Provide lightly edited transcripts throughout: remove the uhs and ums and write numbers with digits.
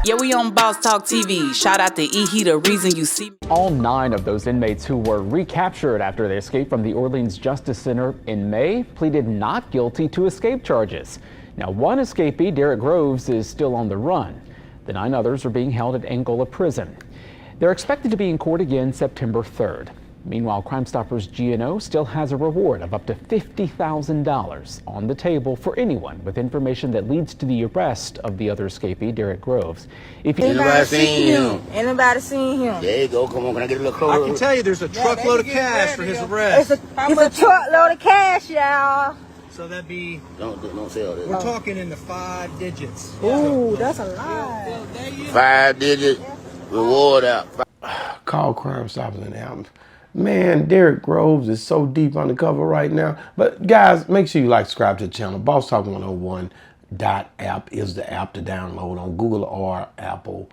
Yeah, we on Boss Talk TV. Shout out to E. He the reason you see me. All 9 of those inmates who were recaptured after they escaped from the Orleans Justice Center in May pleaded not guilty to escape charges. Now, one escapee, Derrick Groves, is still on the run. The 9 others are being held at Angola Prison. They're expected to be in court again September 3rd. Meanwhile, Crime Stoppers GNO still has a reward of up to $50,000 on the table for anyone with information that leads to the arrest of the other escapee, Derrick Groves. If anybody seen him? Anybody seen him? There you go. Come on, can I get a little closer? I can tell you there's a truckload of cash for his arrest. It's a truckload of cash, y'all. So that'd be... Don't say all that. We're talking in the 5 digits. Ooh, that's a lot. 5 digit reward out. Call Crime Stoppers in the album. Man, Derrick Groves is so deep undercover right now. But guys, make sure you like, subscribe to the channel. Boss Talk 101.app is the app to download on Google or Apple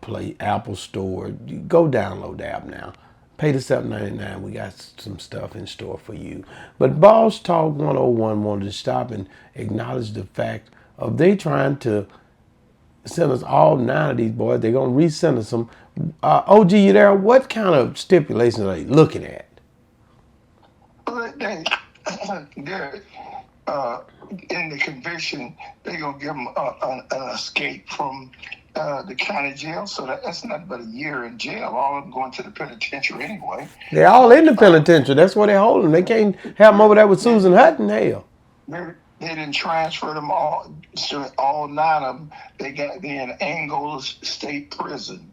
Play, Apple Store. Go download the app now. Pay the $7.99. We got some stuff in store for you. But Boss Talk 101 wanted to stop and acknowledge the fact of they trying to sentence all 9 of these boys. They're going to re-sentence them. OG, you there? What kind of stipulations are they looking at? Derrick, in the conviction, they're going to give them an escape from the county jail. So that's nothing but a year in jail. All of them going to the penitentiary anyway. They're all in the penitentiary. That's where they hold them. They can't have them over there with Susan Hutton. Hell. They didn't transfer them all. So all 9 of them, they in Angola State Prison.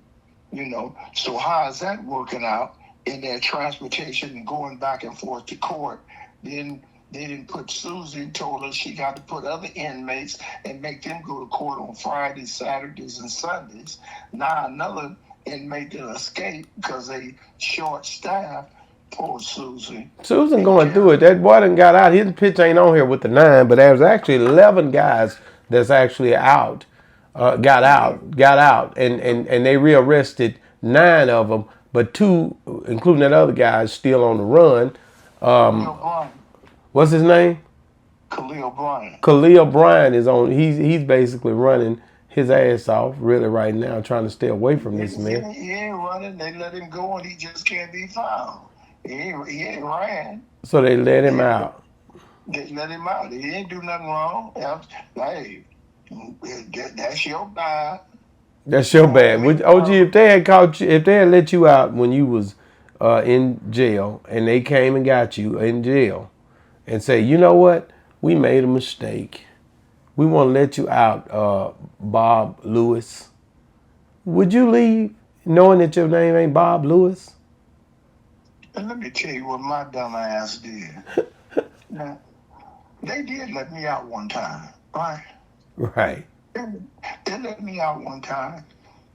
You know, so how is that working out in their transportation and going back and forth to court? Then they didn't put Susie, told her she got to put other inmates and make them go to court on Fridays, Saturdays, and Sundays. Now another inmate did escape because they short-staffed. Poor Susie. Susan going through it. That boy done got out. His pitch ain't on here with the 9, but there's actually 11 guys that's actually out. Got out, and they rearrested 9 of them, but 2, including that other guy, is still on the run. What's his name? Khalil Bryant. Khalil Bryant is on. He's basically running his ass off, really, right now, trying to stay away from this man. He ain't running. They let him go, and he just can't be found. He ain't ran. So they let him out. They let him out. He ain't do nothing wrong. Hey, that's your bad. That's your bad. OG, if they had caught you, if they had let you out when you was in jail, and they came and got you in jail, and say, you know what, we made a mistake. We want to let you out, Bob Lewis. Would you leave knowing that your name ain't Bob Lewis? And let me tell you what my dumb ass did. Now, they did let me out one time, right? Right. They let me out one time.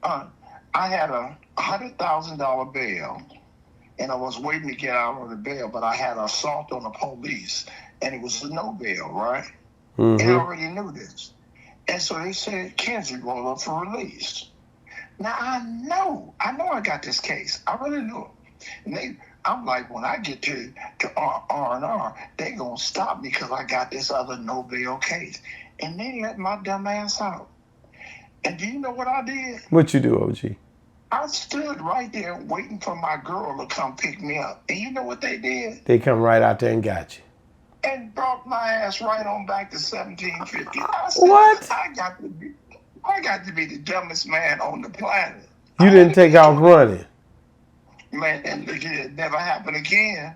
I had a $100,000 bail, and I was waiting to get out on the bail, but I had assault on the police, and it was no bail, right? Mm-hmm. They already knew this. And so they said, Kenzie, roll up for release. Now, I know I got this case. I really knew it. And I'm like, when I get to R&R, they going to stop me because I got this other no bail case. And they let my dumb ass out. And do you know what I did? What you do, OG? I stood right there waiting for my girl to come pick me up. And you know what they did? They come right out there and got you. And brought my ass right on back to 1750. I said, what? I got to be the dumbest man on the planet. You didn't take off running. Man, and it never happened again.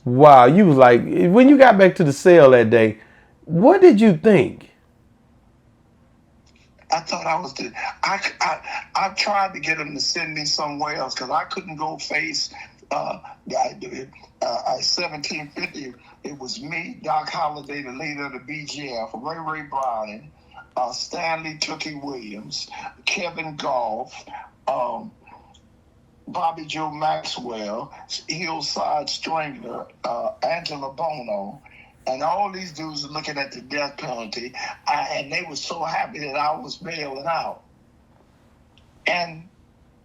Wow, you was like, when you got back to the cell that day, what did you think? I thought I was I tried to get them to send me somewhere else because I couldn't go face 1750. It was me, Doc Holliday, the leader of the BGF, Ray Browning, Stanley Tookie Williams, Kevin Goff, Bobby Joe Maxwell, Hillside Strangler, Angela Bono, and all these dudes are looking at the death penalty, and they were so happy that I was bailing out. And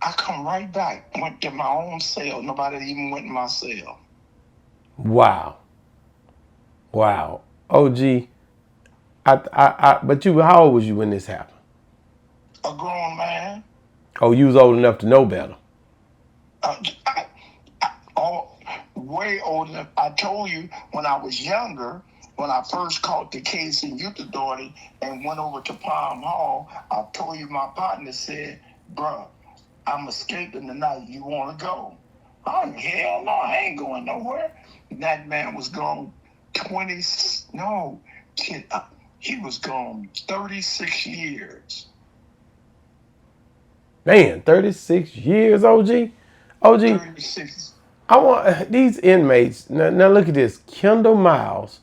I come right back, went to my own cell. Nobody even went in my cell. Wow. OG, but how old was you when this happened? A grown man. Oh, you was old enough to know better. Uh, I, all way old enough. I told you when I was younger, when I first caught the case in Youth Authority and went over to Palm Hall, I told you my partner said, bruh, I'm escaping tonight. You want to go? Oh, hell no, I ain't going nowhere. And that man was gone 20, no, kid, he was gone 36 years. Man, 36 years, OG. OG, 36. I want these inmates. Now look at this. Kendall Miles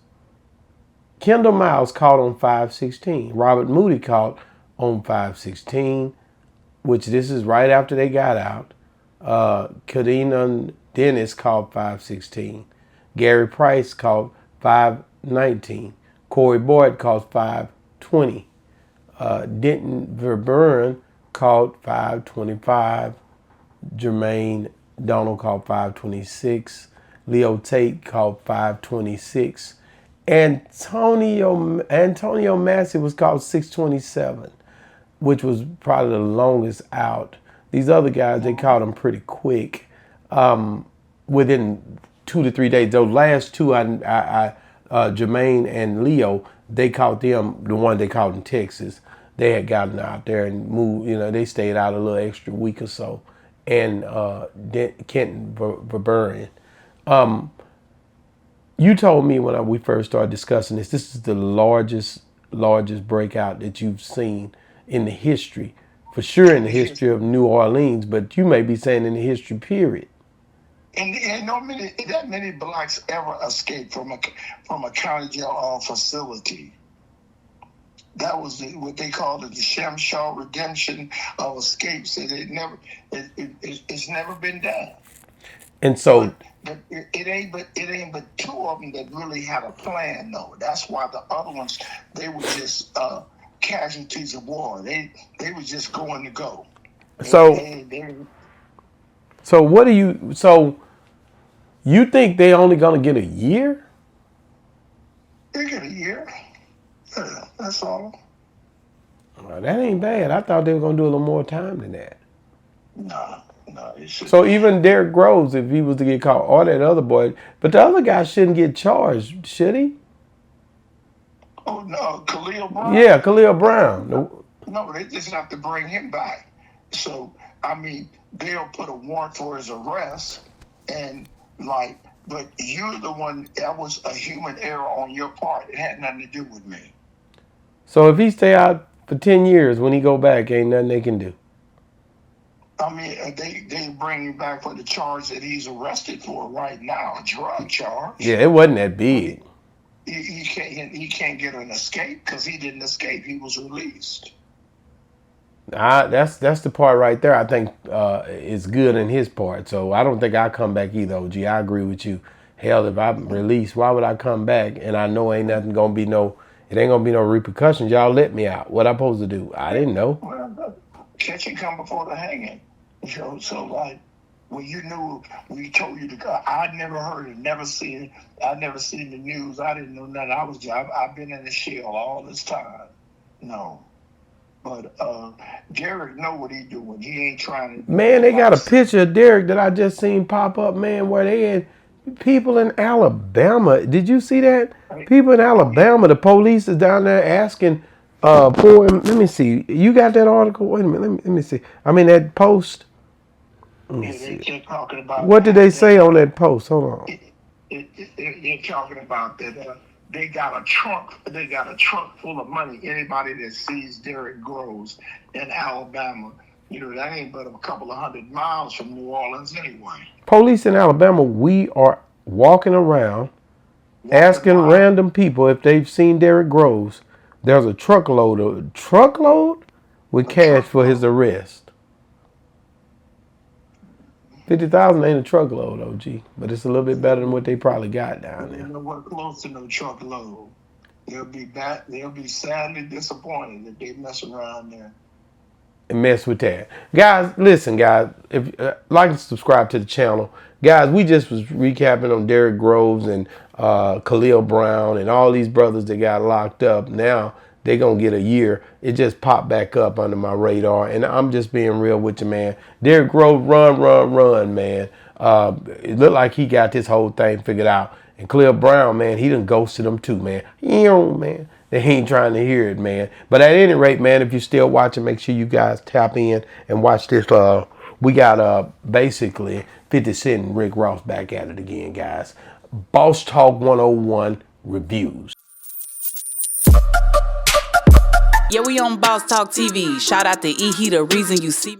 caught on 5/16. Robert Moody caught on 5/16, which this is right after they got out. Kadena Dennis caught 5/16. Gary Price caught 5/19. Corey Boyd caught 5/20. Denton Verburn caught 5/25. Jermaine Donald caught 5/26. Leo Tate caught 5/26. Antonio Massey was caught 6/27, which was probably the longest out. These other guys, they caught them pretty quick, within 2 to 3 days. Those last two, Jermaine and Leo, they caught them. The one they caught in Texas, they had gotten out there and moved. You know, they stayed out a little extra week or so. And Kenton Verburn. You told me when we first started discussing this is the largest breakout that you've seen in the history, for sure in the history of New Orleans, but you may be saying in the history period. And that many blacks ever escaped from a county jail facility. That was what they called it, the Shamshaw redemption of escapes. And it's never been done. And so but it ain't but two of them that really had a plan though. That's why the other ones, they were just casualties of war. They were just going to go. So what do you? So you think they only gonna get a year? They get a year. Yeah, that's all. Well, that ain't bad. I thought they were gonna do a little more time than that. No. So even Derrick Groves, if he was to get caught, or that other boy, but the other guy shouldn't get charged, should he? Oh no, Khalil Brown. Yeah, Khalil Brown. No, they just have to bring him back. So I mean, they'll put a warrant for his arrest, and but you're the one. That was a human error on your part. It had nothing to do with me. So if he stay out for 10 years, when he go back, ain't nothing they can do. I mean, they bring him back for the charge that he's arrested for right now, a drug charge. Yeah, it wasn't that big. He can't get an escape because he didn't escape. He was released. That's the part right there I think is good in his part. So I don't think I come back either, OG. I agree with you. Hell, if I'm released, why would I come back? And I know it ain't gonna be no repercussions. Y'all let me out. What I supposed to do? I didn't know. Well, catching come before the hanging. So when you knew, we told you to go. I'd never heard it, never seen it. I'd never seen the news. I didn't know nothing. I've been in the shell all this time. No. But Derrick know what he doing. He ain't trying to. Man, they got a picture of Derrick that I just seen pop up, man, where they had people in Alabama. Did you see that? People in Alabama, the police is down there asking for him. Let me see. You got that article? Wait a minute. Let me see. I mean, that post. They're talking about. What did they say on that post? Hold on. They're talking about that. They got a trunk. They got a trunk full of money. Anybody that sees Derrick Groves in Alabama, that ain't but a couple of 100 miles from New Orleans anyway. Police in Alabama, we are walking around asking random people if they've seen Derrick Groves. There's a truckload with cash for his arrest. 50,000 ain't a truckload, OG, but it's a little bit better than what they probably got down there. We're close to no truckload. They'll be sadly disappointed if they mess around there. And mess with that. Guys, listen, guys, if like and subscribe to the channel. Guys, we just was recapping on Derrick Groves and Khalil Brown and all these brothers that got locked up. Now they're going to get a year. It just popped back up under my radar. And I'm just being real with you, man. Derrick Rose, run, man. It looked like he got this whole thing figured out. And Cleo Brown, man, he done ghosted him too, man. Man. They ain't trying to hear it, man. But at any rate, man, if you're still watching, make sure you guys tap in and watch this. We got basically 50 Cent and Rick Ross back at it again, guys. Boss Talk 101 reviews. Yeah, we on Boss Talk TV. Shout out to E. He the reason you see me.